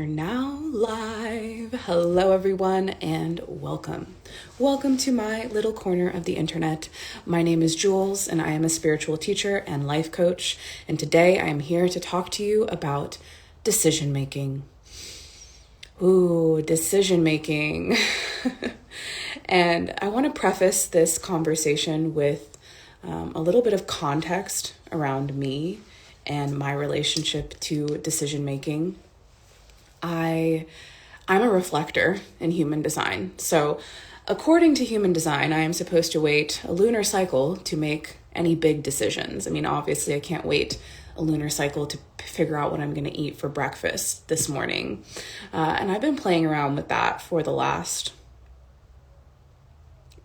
We're now live. Hello, everyone, and welcome. Welcome to my little corner of the internet. My name is Jules, and I am a spiritual teacher and life coach. And today I am here to talk to you about decision making. Ooh, decision making. And I want to preface this conversation with a little bit of context around me and my relationship to decision making. I'm a reflector in human design. So according to human design, I am supposed to wait a lunar cycle to make any big decisions. I mean, obviously I can't wait a lunar cycle to figure out what I'm going to eat for breakfast this morning. And I've been playing around with that for the last,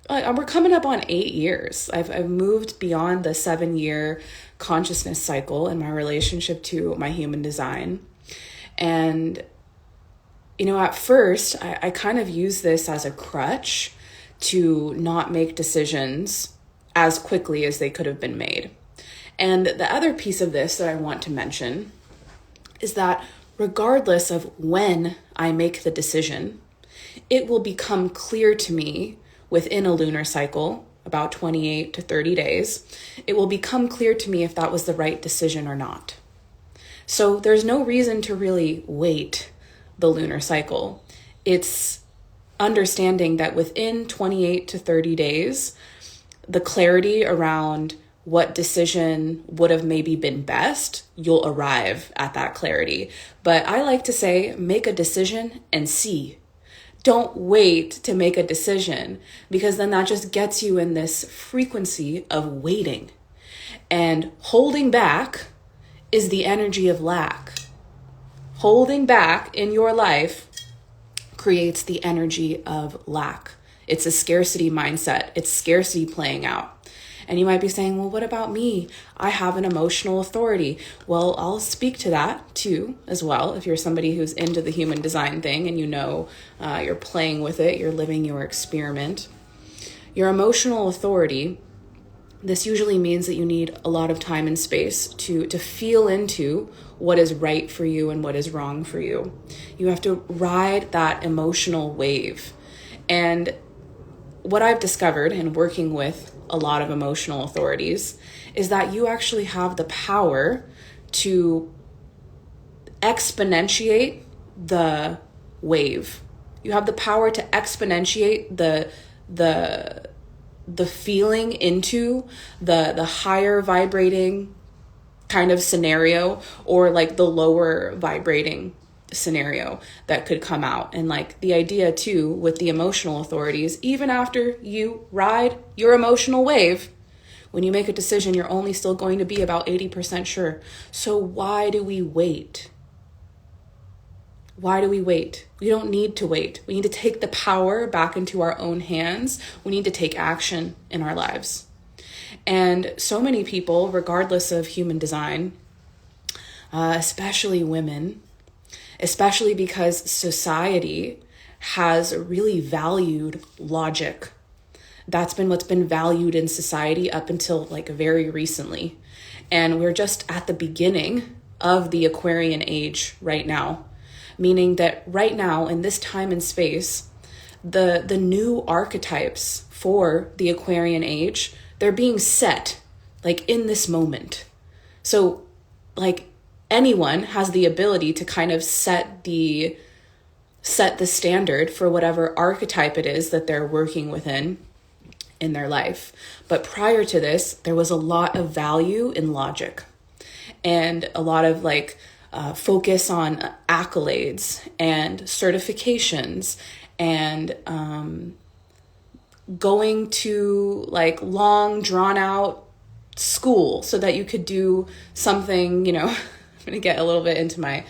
we're coming up on 8 years. I've moved beyond the 7-year consciousness cycle in my relationship to my human design. And at first, I kind of use this as a crutch to not make decisions as quickly as they could have been made. And the other piece of this that I want to mention is that regardless of when I make the decision, it will become clear to me within a lunar cycle, about 28 to 30 days, it will become clear to me if that was the right decision or not. So there's no reason to really wait the lunar cycle. It's understanding that within 28 to 30 days, the clarity around what decision would have maybe been best, you'll arrive at that clarity. But I like to say, make a decision and see. Don't wait to make a decision, because then that just gets you in this frequency of waiting. And holding back is the energy of lack. Holding back in your life creates the energy of lack. It's a scarcity mindset. It's scarcity playing out. And you might be saying, well, what about me? I have an emotional authority. Well, I'll speak to that too, as well. If you're somebody who's into the human design thing and you're playing with it, you're living your experiment. Your emotional authority, this usually means that you need a lot of time and space to feel into what is right for you and what is wrong for you. You have to ride that emotional wave. And what I've discovered in working with a lot of emotional authorities is that you actually have the power to exponentiate the wave. You have the power to exponentiate the feeling into the higher vibrating kind of scenario, or like the lower vibrating scenario that could come out. And like the idea too with the emotional authorities, even after you ride your emotional wave, when you make a decision, you're only still going to be about 80% sure. So why do we wait? Why do we wait? We don't need to wait. We need to take the power back into our own hands. We need to take action in our lives. And so many people, regardless of human design, especially women, especially because society has really valued logic. That's been what's been valued in society up until like very recently. And we're just at the beginning of the Aquarian age right now. Meaning that right now, in this time and space, the new archetypes for the Aquarian age, they're being set like in this moment. So like anyone has the ability to kind of set the standard for whatever archetype it is that they're working within in their life. But prior to this, there was a lot of value in logic and a lot of focus on accolades and certifications and going to like long drawn out school so that you could do something, I'm going to get a little bit into my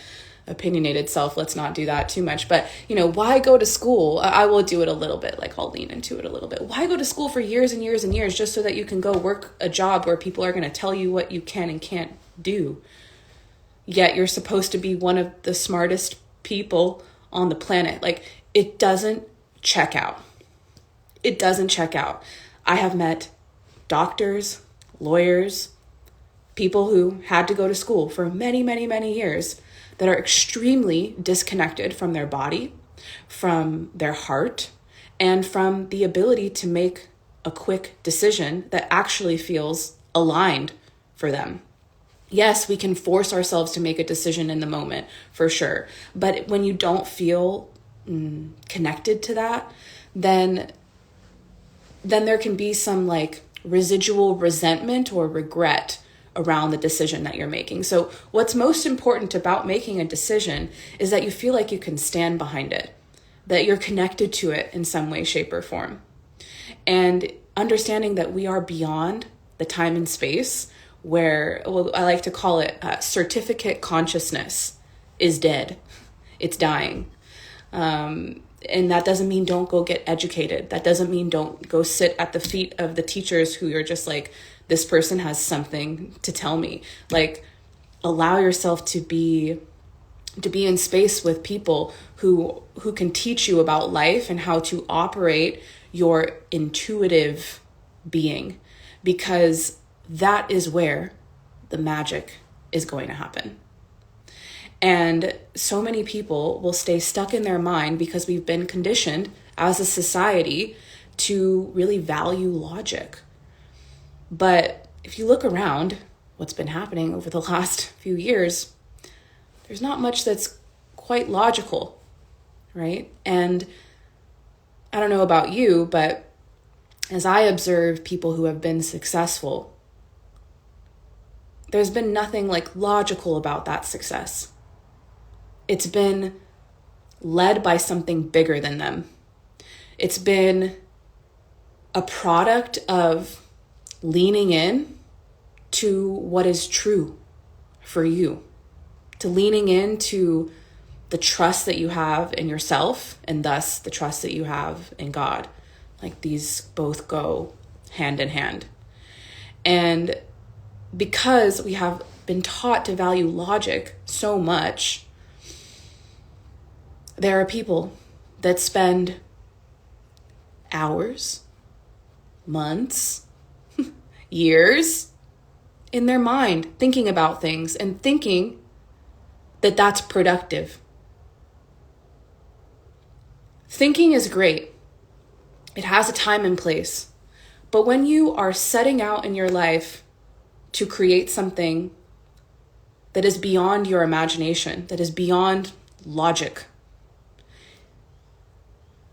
opinionated self. Let's not do that too much. But, why go to school? I will do it a little bit, I'll lean into it a little bit. Why go to school for years and years and years just so that you can go work a job where people are going to tell you what you can and can't do? Yet you're supposed to be one of the smartest people on the planet. It doesn't check out. It doesn't check out. I have met doctors, lawyers, people who had to go to school for many, many, many years that are extremely disconnected from their body, from their heart, and from the ability to make a quick decision that actually feels aligned for them. Yes, we can force ourselves to make a decision in the moment, for sure. But when you don't feel connected to that, then there can be some like residual resentment or regret around the decision that you're making. So what's most important about making a decision is that you feel like you can stand behind it, that you're connected to it in some way, shape, or form. And understanding that we are beyond the time and space where, well, I like to call it certificate consciousness is dead. It's dying. And that doesn't mean don't go get educated. That doesn't mean don't go sit at the feet of the teachers who you're just like, this person has something to tell me. Like, allow yourself to be in space with people who can teach you about life and how to operate your intuitive being, because that is where the magic is going to happen. And so many people will stay stuck in their mind because we've been conditioned as a society to really value logic. But if you look around what's been happening over the last few years, there's not much that's quite logical, right? And I don't know about you, but as I observe people who have been successful, there's been nothing like logical about that success. It's been led by something bigger than them. It's been a product of leaning in to what is true for you, to leaning into the trust that you have in yourself and thus the trust that you have in God. Like, these both go hand in hand. And because we have been taught to value logic so much, there are people that spend hours, months, years in their mind thinking about things and thinking that that's productive. Thinking is great. It has a time and place. But when you are setting out in your life to create something that is beyond your imagination, that is beyond logic,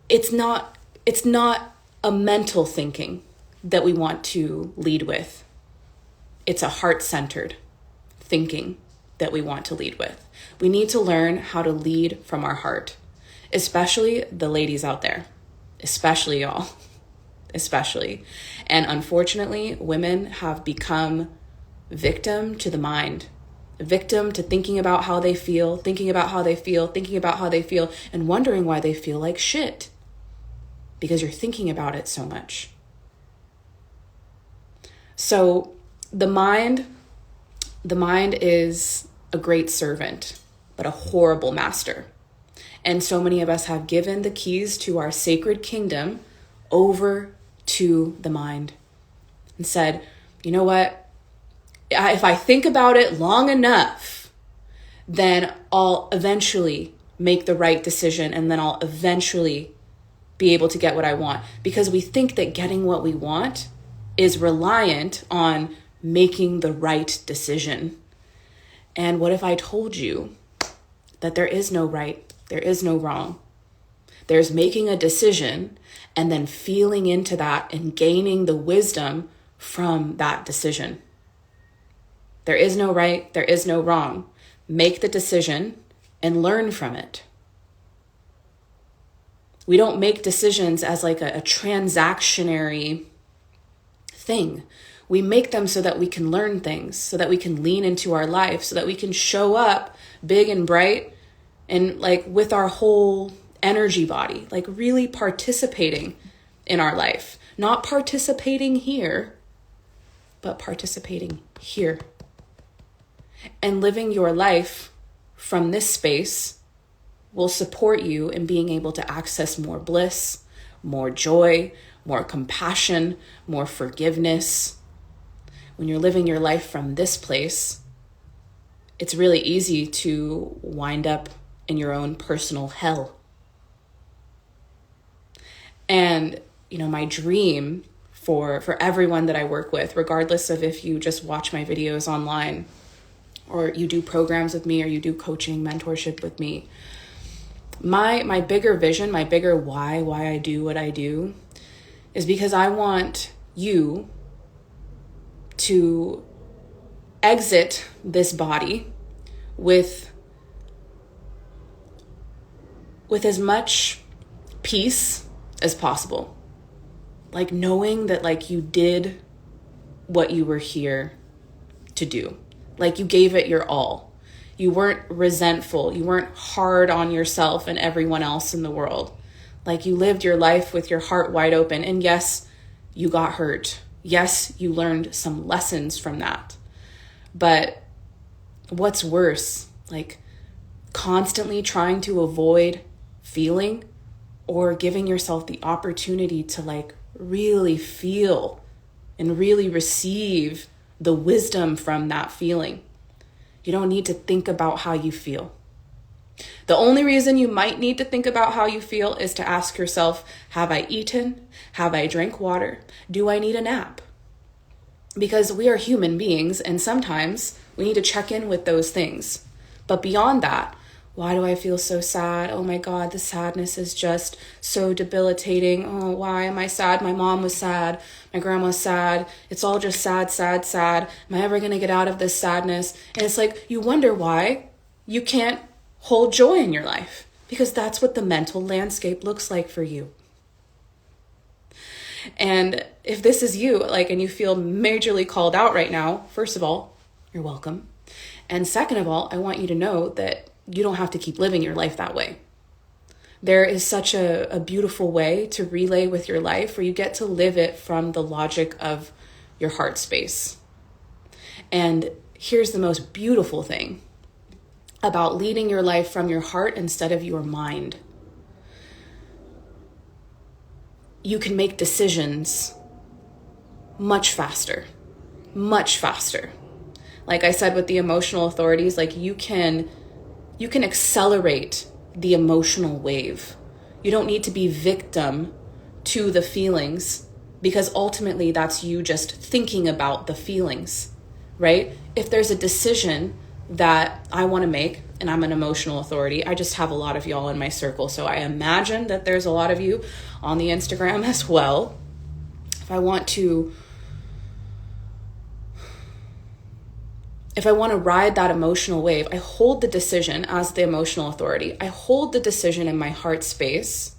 it's not a mental thinking that we want to lead with. It's a heart-centered thinking that we want to lead with. We need to learn how to lead from our heart, especially the ladies out there, especially y'all, especially. And unfortunately, women have become victim to the mind, victim to thinking about how they feel, and wondering why they feel like shit. Because you're thinking about it so much. So the mind is a great servant, but a horrible master. And so many of us have given the keys to our sacred kingdom over to the mind and said, you know what? If I think about it long enough, then I'll eventually make the right decision, and then I'll eventually be able to get what I want. Because we think that getting what we want is reliant on making the right decision. And what if I told you that there is no right, there is no wrong? There's making a decision and then feeling into that and gaining the wisdom from that decision. There is no right, there is no wrong. Make the decision and learn from it. We don't make decisions as like a transactionary thing. We make them so that we can learn things, so that we can lean into our life, so that we can show up big and bright and like with our whole energy body, like really participating in our life. Not participating here, but participating here. And living your life from this space will support you in being able to access more bliss, more joy, more compassion, more forgiveness. When you're living your life from this place, it's really easy to wind up in your own personal hell. And, my dream for everyone that I work with, regardless of if you just watch my videos online or you do programs with me or you do coaching, mentorship with me, my bigger vision, my bigger why I do what I do is because I want you to exit this body with as much peace as possible. Like knowing that like you did what you were here to do. Like you gave it your all. You weren't resentful. You weren't hard on yourself and everyone else in the world. Like you lived your life with your heart wide open. And yes, you got hurt. Yes, you learned some lessons from that. But what's worse, like constantly trying to avoid feeling or giving yourself the opportunity to like really feel and really receive the wisdom from that feeling. You don't need to think about how you feel. The only reason you might need to think about how you feel is to ask yourself, have I eaten? Have I drank water? Do I need a nap? Because we are human beings and sometimes we need to check in with those things. But beyond that, why do I feel so sad? Oh my God, the sadness is just so debilitating. Oh, why am I sad? My mom was sad. My grandma's sad. It's all just sad, sad, sad. Am I ever going to get out of this sadness? And it's like, you wonder why you can't hold joy in your life, because that's what the mental landscape looks like for you. And if this is you, like, and you feel majorly called out right now, first of all, you're welcome. And second of all, I want you to know that you don't have to keep living your life that way. There is such a beautiful way to relay with your life where you get to live it from the logic of your heart space. And here's the most beautiful thing about leading your life from your heart instead of your mind. You can make decisions much faster, much faster. Like I said with the emotional authorities, like you can accelerate the emotional wave. You don't need to be victim to the feelings, because ultimately that's you just thinking about the feelings, right? If there's a decision that I want to make, and I'm an emotional authority, I just have a lot of y'all in my circle, so I imagine that there's a lot of you on the Instagram as well. If I want to ride that emotional wave, I hold the decision as the emotional authority. I hold the decision in my heart space,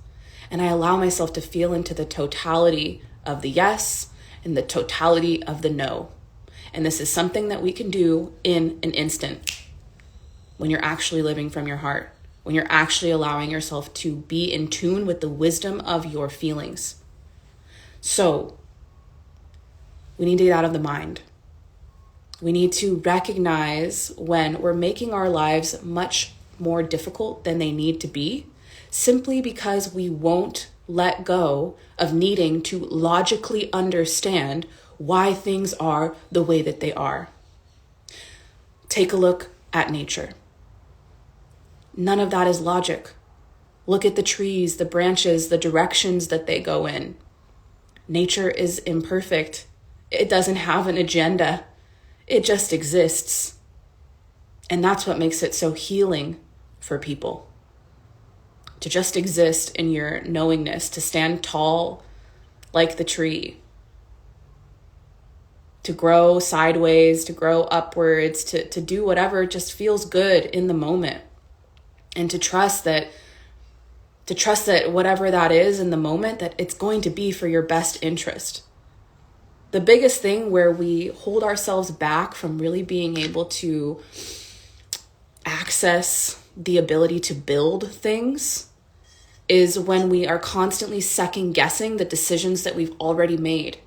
and I allow myself to feel into the totality of the yes and the totality of the no. And this is something that we can do in an instant when you're actually living from your heart, when you're actually allowing yourself to be in tune with the wisdom of your feelings. So we need to get out of the mind. We need to recognize when we're making our lives much more difficult than they need to be, simply because we won't let go of needing to logically understand why things are the way that they are. Take a look at nature. None of that is logic. Look at the trees, the branches, the directions that they go in. Nature is imperfect. It doesn't have an agenda. It just exists. And that's what makes it so healing for people. To just exist in your knowingness, to stand tall like the tree, to grow sideways, to grow upwards, to do whatever just feels good in the moment. And to trust that whatever that is in the moment, that it's going to be for your best interest. The biggest thing where we hold ourselves back from really being able to access the ability to build things is when we are constantly second guessing the decisions that we've already made.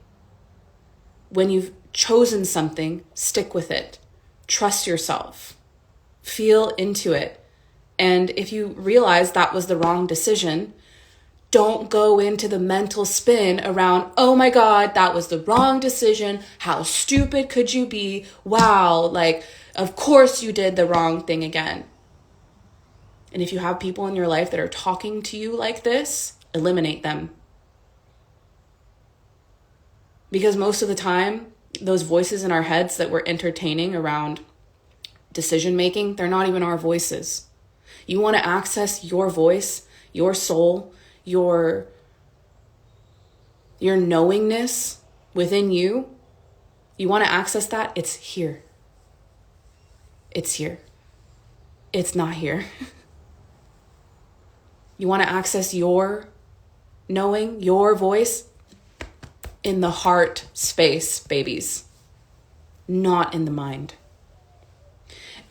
When you've chosen something, stick with it. Trust yourself. Feel into it. And if you realize that was the wrong decision, Don't go into the mental spin around, oh my God, that was the wrong decision. How stupid could you be? Wow, like, of course you did the wrong thing again. And if you have people in your life that are talking to you like this, eliminate them. Because most of the time, those voices in our heads that we're entertaining around decision making, they're not even our voices. You want to access your voice, your soul, your knowingness within you. You want to access that? It's here. It's here. It's not here. You want to access your knowing, your voice? In the heart space, babies, not in the mind.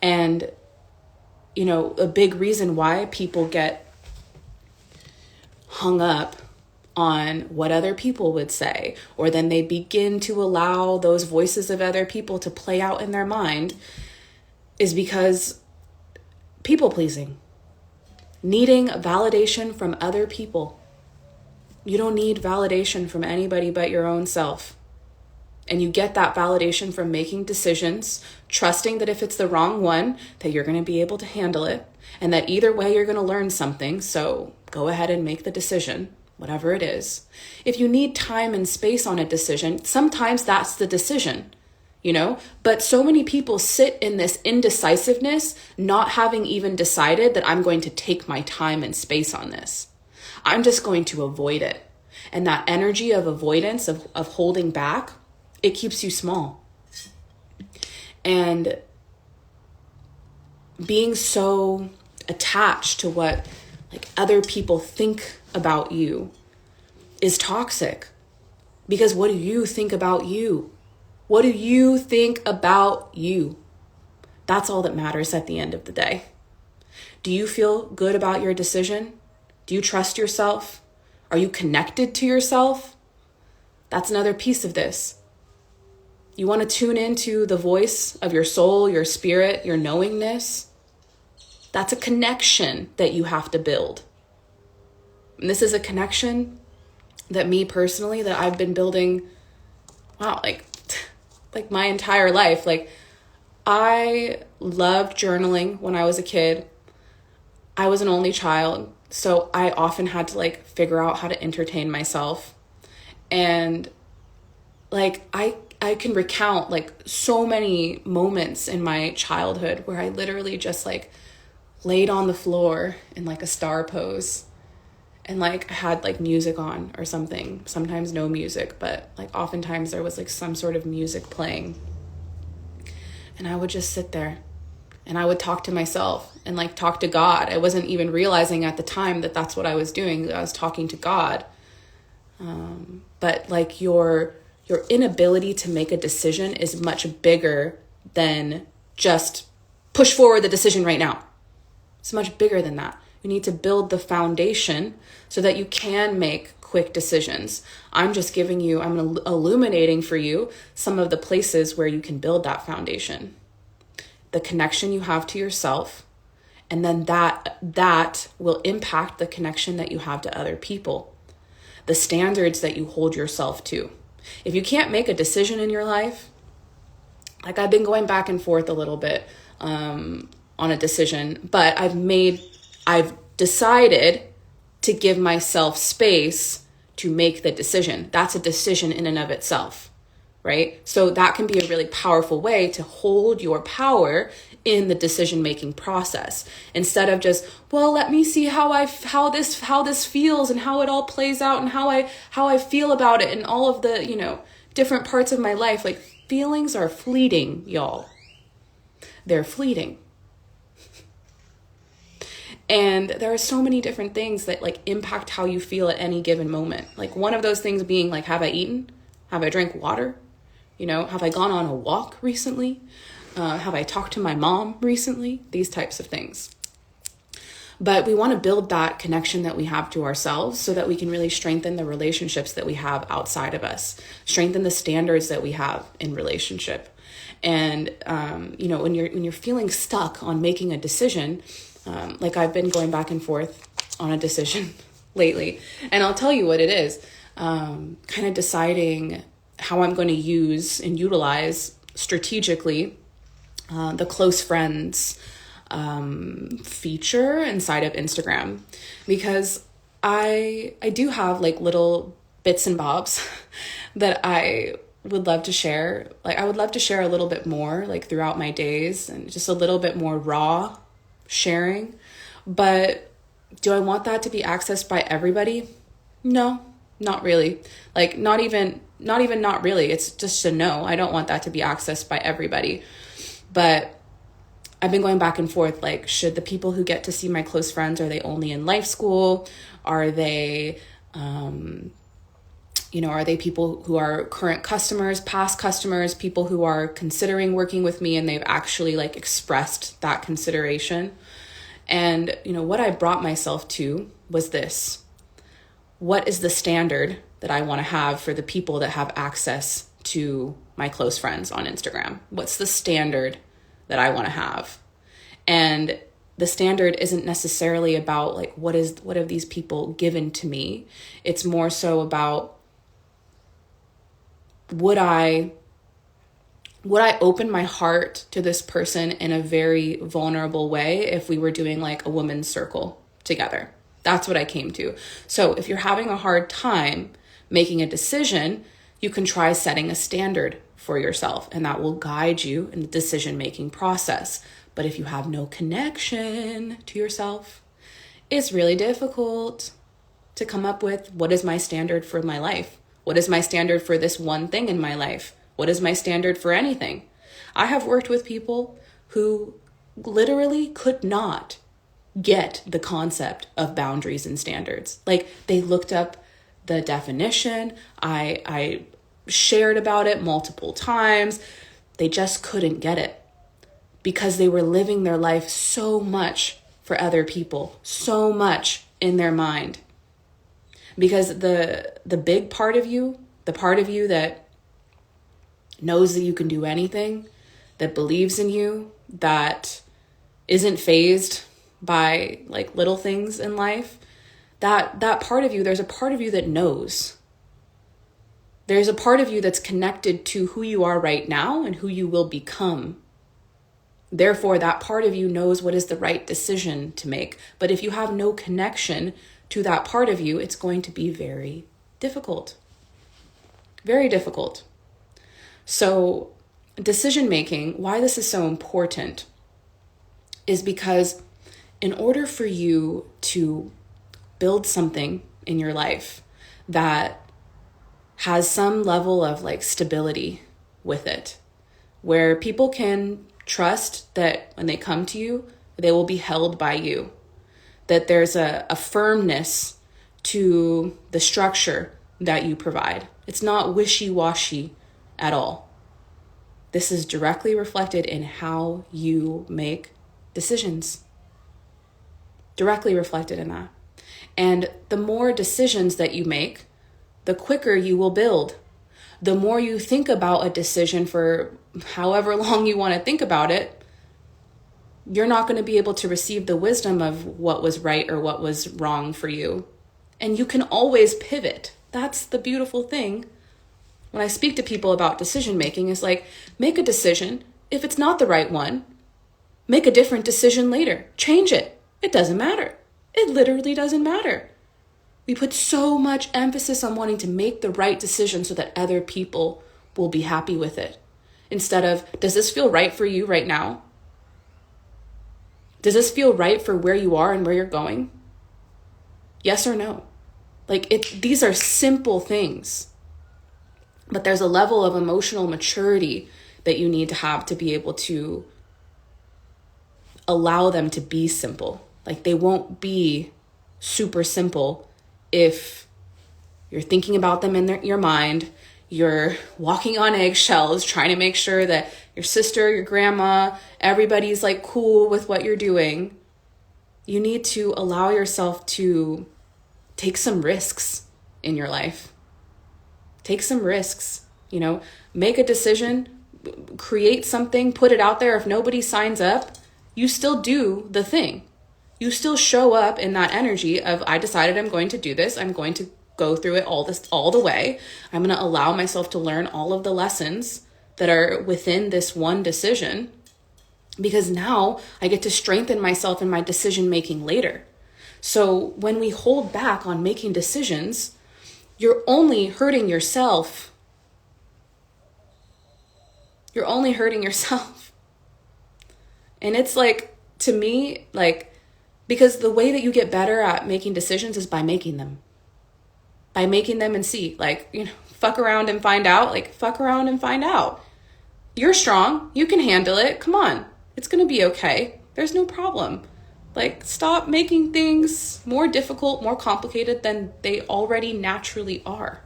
And, a big reason why people get hung up on what other people would say, or then they begin to allow those voices of other people to play out in their mind, is because people pleasing, needing validation from other people. You don't need validation from anybody but your own self. And you get that validation from making decisions, trusting that if it's the wrong one, that you're going to be able to handle it, and that either way you're going to learn something. So go ahead and make the decision, whatever it is. If you need time and space on a decision, sometimes that's the decision, But so many people sit in this indecisiveness, not having even decided that I'm going to take my time and space on this. I'm just going to avoid it. And that energy of avoidance, of holding back, it keeps you small. And being so attached to what other people think about you is toxic. Because what do you think about you? What do you think about you? That's all that matters at the end of the day. Do you feel good about your decision? Do you trust yourself? Are you connected to yourself? That's another piece of this. You want to tune into the voice of your soul, your spirit, your knowingness. That's a connection that you have to build. And this is a connection that me personally, that I've been building, like my entire life. I loved journaling when I was a kid. I was an only child. So I often had to figure out how to entertain myself. And I can recount so many moments in my childhood where I literally just laid on the floor in a star pose. And I had music on or something, sometimes no music, but oftentimes there was some sort of music playing. And I would just sit there. And I would talk to myself and talk to God. I wasn't even realizing at the time that that's what I was doing. I was talking to God. But your inability to make a decision is much bigger than just push forward the decision right now. It's much bigger than that. You need to build the foundation so that you can make quick decisions. I'm illuminating for you some of the places where you can build that foundation. The connection you have to yourself, and then that will impact the connection that you have to other people, the standards that you hold yourself to. If you can't make a decision in your life, I've been going back and forth a little bit on a decision, but I've decided to give myself space to make the decision. That's a decision in and of itself. Right? So that can be a really powerful way to hold your power in the decision-making process, instead of just, well, let me see how this feels and how it all plays out and how I feel about it and all of the, different parts of my life. Feelings are fleeting, y'all. They're fleeting. And there are so many different things that impact how you feel at any given moment. One of those things being have I eaten? Have I drank water? Have I gone on a walk recently? Have I talked to my mom recently? These types of things. But we want to build that connection that we have to ourselves so that we can really strengthen the relationships that we have outside of us, strengthen the standards that we have in relationship. And, when you're feeling stuck on making a decision, I've been going back and forth on a decision lately. And I'll tell you what it is. Kind of deciding how I'm going to use and utilize strategically the close friends feature inside of Instagram, because I do have like little bits and bobs that I would love to share. Like I would love to share a little bit more like throughout my days, and just a little bit more raw sharing. But do I want that to be accessed by everybody? No, not really. Like not even not really. It's just a no. I don't want that to be accessed by everybody. But I've been going back and forth, like, should the people who get to see my close friends, are they only in life school? Are they, are they people who are current customers, past customers, people who are considering working with me and they've actually like expressed that consideration? And, what I brought myself to was this. What is the standard that I want to have for the people that have access to my close friends on Instagram? What's the standard that I want to have? And the standard isn't necessarily about like, what have these people given to me? It's more so about, would I open my heart to this person in a very vulnerable way if we were doing like a women's circle together? That's what I came to. So if you're having a hard time making a decision, you can try setting a standard for yourself, and that will guide you in the decision-making process. But if you have no connection to yourself, it's really difficult to come up with, what is my standard for my life? What is my standard for this one thing in my life? What is my standard for anything? I have worked with people who literally could not get the concept of boundaries and standards. Like they looked up the definition. I shared about it multiple times. They just couldn't get it because they were living their life so much for other people, so much in their mind. Because the big part of you, the part of you that knows that you can do anything, that believes in you, that isn't fazed by like little things in life, that part of you, there's a part of you that knows. There's a part of you that's connected to who you are right now and who you will become. Therefore, that part of you knows what is the right decision to make. But if you have no connection to that part of you, it's going to be very difficult. Very difficult. So decision making, why this is so important is because in order for you to build something in your life that has some level of like stability with it, where people can trust that when they come to you, they will be held by you, that there's a firmness to the structure that you provide. It's not wishy-washy at all. This is directly reflected in how you make decisions. Directly reflected in that. And the more decisions that you make, the quicker you will build. The more you think about a decision for however long you want to think about it, you're not going to be able to receive the wisdom of what was right or what was wrong for you. And you can always pivot. That's the beautiful thing. When I speak to people about decision making, is like, make a decision. If it's not the right one, make a different decision later. Change it. It doesn't matter. It literally doesn't matter. We put so much emphasis on wanting to make the right decision so that other people will be happy with it. Instead of, does this feel right for you right now? Does this feel right for where you are and where you're going? Yes or no? Like these are simple things, but there's a level of emotional maturity that you need to have to be able to allow them to be simple. Like they won't be super simple if you're thinking about them in your mind, you're walking on eggshells, trying to make sure that your sister, your grandma, everybody's like cool with what you're doing. You need to allow yourself to take some risks in your life. Take some risks, make a decision, create something, put it out there. If nobody signs up, you still do the thing. You still show up in that energy of, I decided I'm going to do this. I'm going to go through it all the way. I'm going to allow myself to learn all of the lessons that are within this one decision, because now I get to strengthen myself in my decision making later. So when we hold back on making decisions, you're only hurting yourself. You're only hurting yourself. And it's like, to me, like, because the way that you get better at making decisions is by making them. By making them and see, like, fuck around and find out. Like, fuck around and find out. You're strong. You can handle it. Come on. It's going to be okay. There's no problem. Like, stop making things more difficult, more complicated than they already naturally are.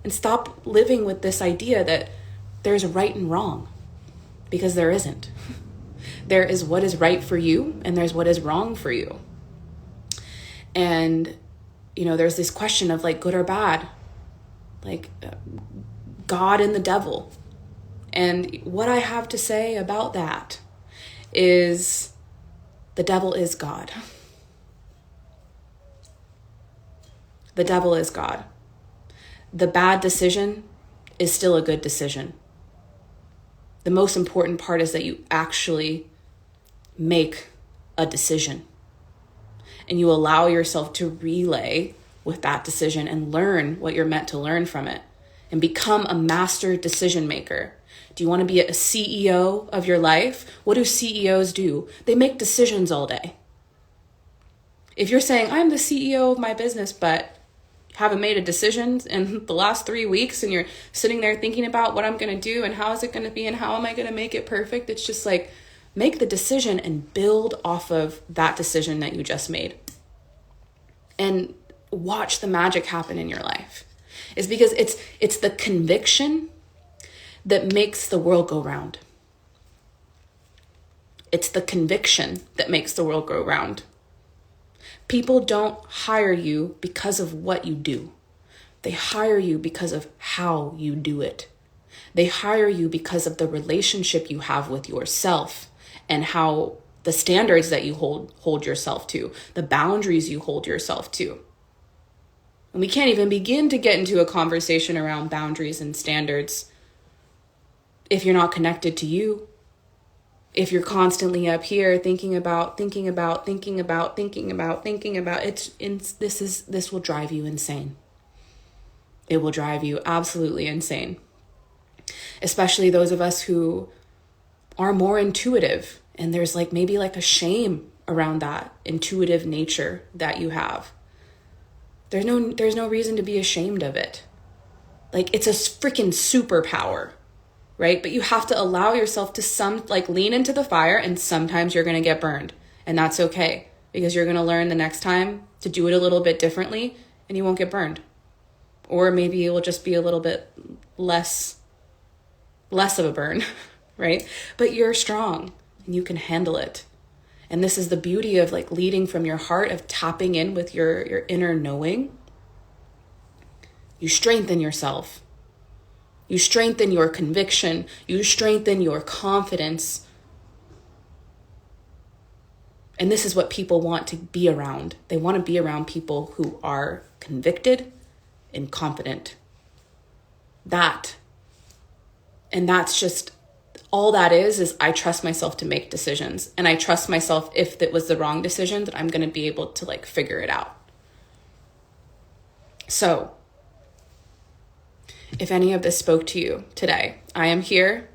And stop living with this idea that there's right and wrong, because there isn't. There is what is right for you, and there's what is wrong for you. And, there's this question of like good or bad, like God and the devil. And what I have to say about that is the devil is God. The devil is God. The bad decision is still a good decision. The most important part is that you actually make a decision and you allow yourself to relay with that decision and learn what you're meant to learn from it and become a master decision maker. Do you want to be a CEO of your life? What do CEOs do? They make decisions all day. If you're saying, I'm the CEO of my business, but haven't made a decision in the last 3 weeks, and you're sitting there thinking about what I'm going to do and how is it going to be and how am I going to make it perfect? It's just like, make the decision and build off of that decision that you just made. And watch the magic happen in your life. It's because it's the conviction that makes the world go round. It's the conviction that makes the world go round. People don't hire you because of what you do. They hire you because of how you do it. They hire you because of the relationship you have with yourself and how the standards that you hold yourself to, the boundaries you hold yourself to. And we can't even begin to get into a conversation around boundaries and standards if you're not connected to you. If you're constantly up here thinking about, this will drive you insane. It will drive you absolutely insane. Especially those of us who are more intuitive, and there's like maybe like a shame around that intuitive nature that you have. There's no reason to be ashamed of it. Like, it's a freaking superpower. Right? But you have to allow yourself to lean into the fire, and sometimes you're going to get burned, and that's okay, because you're going to learn the next time to do it a little bit differently and you won't get burned. Or maybe it will just be a little bit less of a burn, right? But you're strong and you can handle it. And this is the beauty of like leading from your heart, of tapping in with your inner knowing. You strengthen yourself. You strengthen your conviction. You strengthen your confidence. And this is what people want to be around. They want to be around people who are convicted and confident. That's just, all that is I trust myself to make decisions. And I trust myself, if it was the wrong decision, that I'm going to be able to like figure it out. So, if any of this spoke to you today, I am here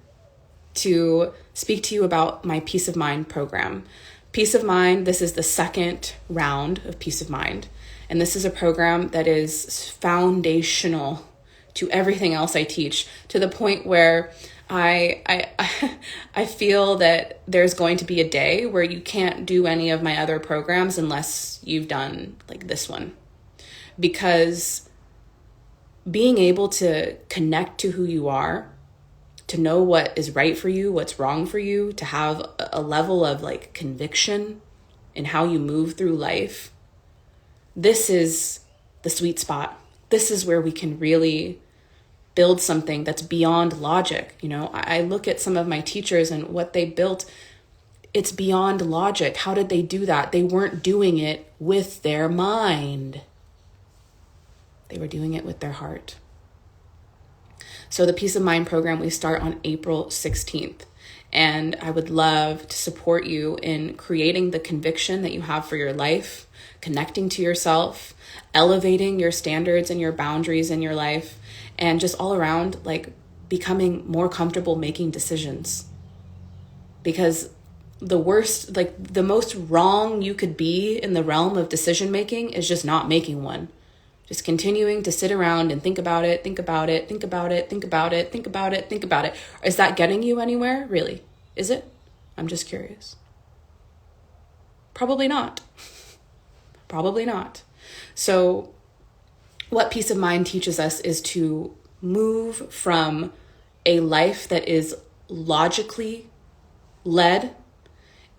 to speak to you about my Peace of Mind program. Peace of Mind, this is the second round of Peace of Mind. And this is a program that is foundational to everything else I teach, to the point where I feel that there's going to be a day where you can't do any of my other programs unless you've done like this one. Because being able to connect to who you are, to know what is right for you, what's wrong for you, to have a level of like conviction in how you move through life, this is the sweet spot. This is where we can really build something that's beyond logic. I look at some of my teachers and what they built. It's beyond logic. How did they do that? They weren't doing it with their mind. They were doing it with their heart. So the Peace of Mind program, we start on April 16th. And I would love to support you in creating the conviction that you have for your life, connecting to yourself, elevating your standards and your boundaries in your life, and just all around, like, becoming more comfortable making decisions. Because the worst, like the most wrong you could be in the realm of decision making is just not making one. Just continuing to sit around and think about it, think about it, think about it, think about it, think about it, think about it. Is that getting you anywhere? Really? Is it? I'm just curious. Probably not. Probably not. So what Peace of Mind teaches us is to move from a life that is logically led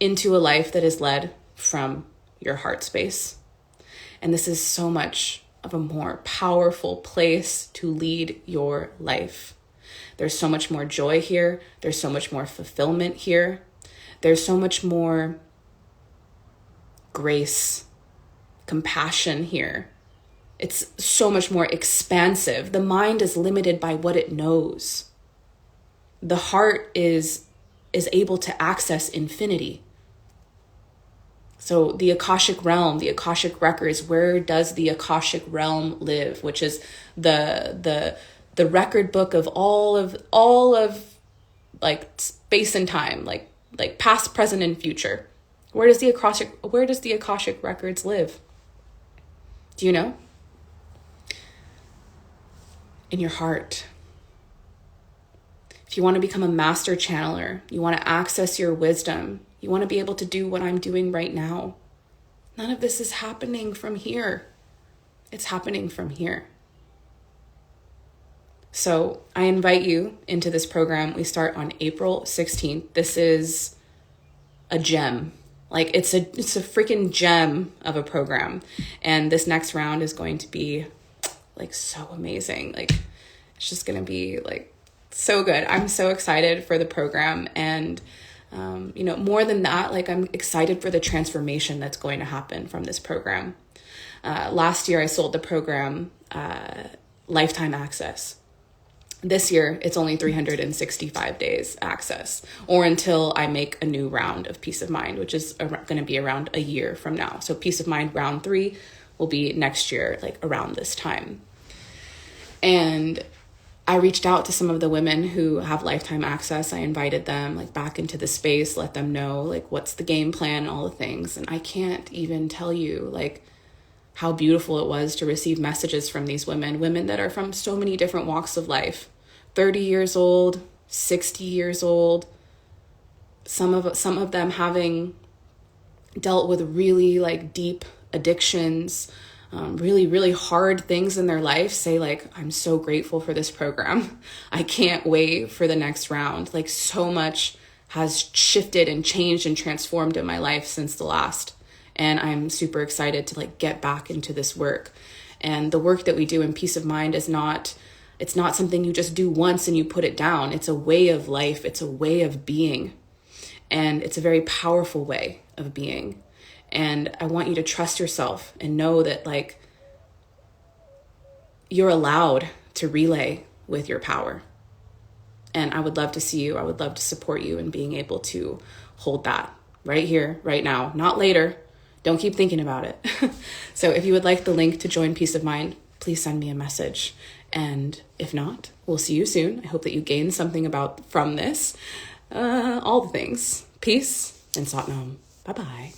into a life that is led from your heart space. And this is so much of a more powerful place to lead your life. There's so much more joy here. There's so much more fulfillment here. There's so much more grace, compassion here. It's so much more expansive. The mind is limited by what it knows. The heart is able to access infinity. So the Akashic realm, the Akashic records, where does the Akashic realm live? Which is the record book of all of like space and time, like past, present, and future. Where does the Akashic records live? Do you know? In your heart. If you want to become a master channeler, you want to access your wisdom, you want to be able to do what I'm doing right now. None of this is happening from here. It's happening from here. So I invite you into this program. We start on April 16th. This is a gem. Like it's a freaking gem of a program. And this next round is going to be like so amazing. Like it's just going to be like so good. I'm so excited for the program. And more than that, like I'm excited for the transformation that's going to happen from this program. Last year I sold the program lifetime access. This year it's only 365 days access, or until I make a new round of Peace of Mind, which is going to be around a year from now. So Peace of Mind round 3 will be next year, like around this time. And I reached out to some of the women who have lifetime access. I invited them like back into the space, let them know like what's the game plan, all the things. And I can't even tell you like how beautiful it was to receive messages from these women that are from so many different walks of life. 30 years old, 60 years old, some of them having dealt with really like deep addictions, really, really hard things in their life, say like, I'm so grateful for this program. I can't wait for the next round. Like so much has shifted and changed and transformed in my life since the last. And I'm super excited to like get back into this work. And the work that we do in Peace of Mind is it's not something you just do once and you put it down. It's a way of life. It's a way of being. And it's a very powerful way of being. And I want you to trust yourself and know that like you're allowed to relay with your power. And I would love to see you. I would love to support you in being able to hold that right here, right now, not later. Don't keep thinking about it. So if you would like the link to join Peace of Mind, please send me a message. And if not, we'll see you soon. I hope that you gained something from this. All the things. Peace and Satnam. Bye-bye.